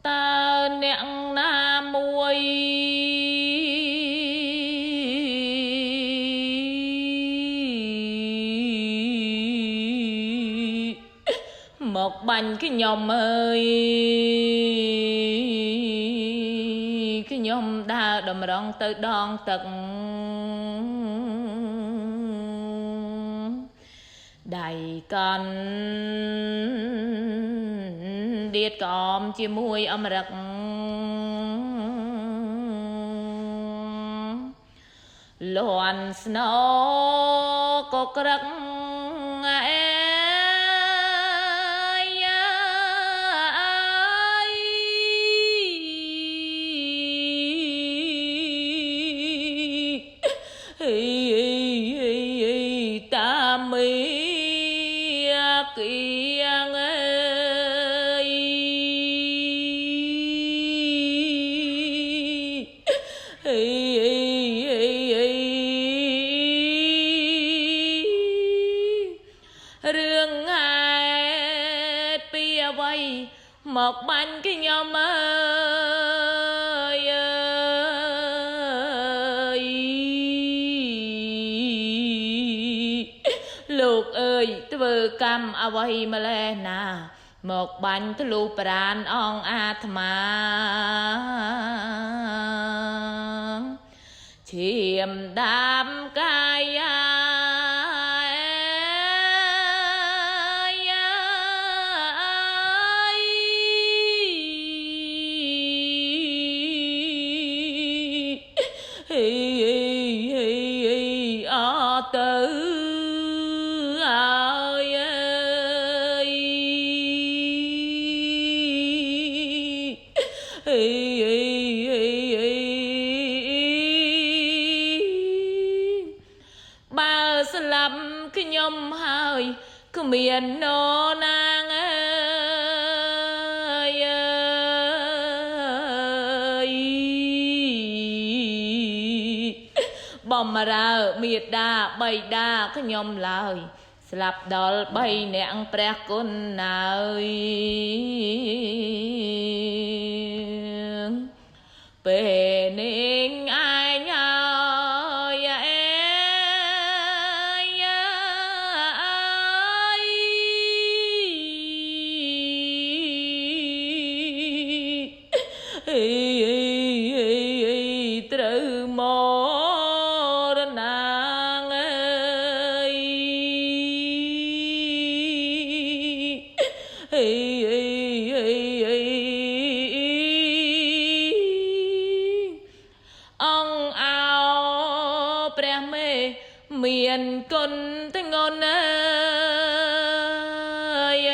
តើអ្នកណាមួយមកបាញ់ខ្ញុំអើយខ្ញុំដើរតម្រង់ទៅដងទឹកដៃកាន់ដៀតក្អមជាមួយអមរឹកលន់ស្នោក៏ក្រឹកអេតាមីគៀងអើយរឿងហេតុពីអ្វីមកបាញ់ខ្ញុំអើយលោកអើយធ្វើកម្មអ្វីម្លេះណាមកបាញ់ធ្លុះប្រានអងអាត្មាឈាមដាមកាយាទៅបើស្លាប់ខ្ញុំហើយគ្មាននរណាងអើយបំរើមេដាបៃតាខ្ញុំឡើយស្លាប់ដល់3នាក់ព្រះគុណហើយ ពេលនេះឯងហើយត្រូវមរណាងអើយអង្គអោព្រះមេមានគុណទាំងងន់អើយ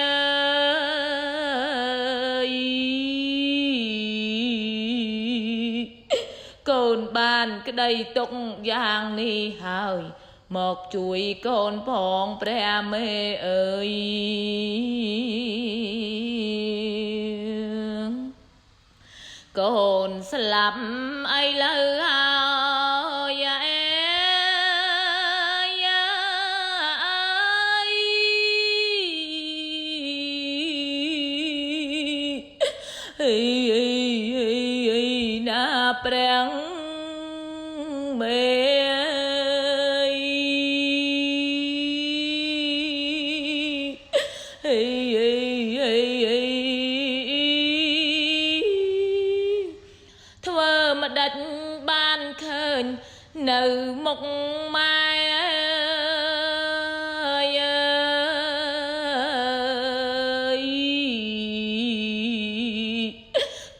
កូនបានក្តីទុកយ៉ាងនេះហើយមកជួយកូនផងព្រះមេអើយកូនស្លាប់អីលើហើយណាព្រះមេធ្វើម្ដេចបានឃើញនៅមុខម៉ែ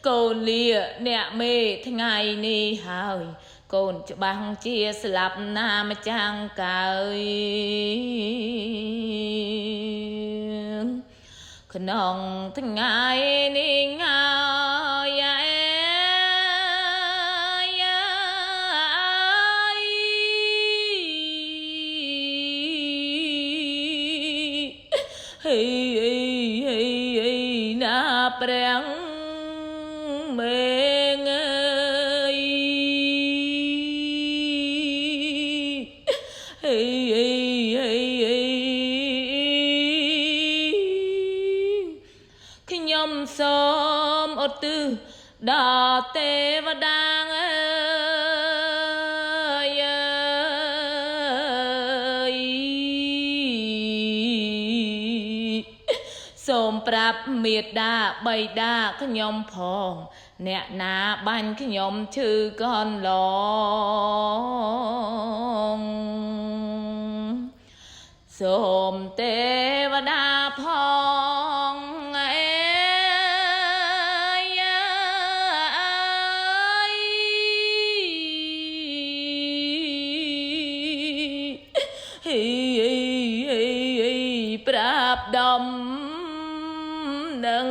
កូនលាអ្នកមេថ្ងៃនេះហើយកូនច្បាំងជាស្លាប់ណាម្ចាំងកើយក្នុងថ្ងៃនេះហើយណាព្រះមេងអើយខ្ញុំសូម ឧទ្ទិសដល់ទេវតាអើយសូមប្រាប់មេដាបៃតាខ្ញុំផងអ្នកណាបាញ់ខ្ញុំឈឺកន្លងសូមទេវតាផងប្រាប់ដំនឹង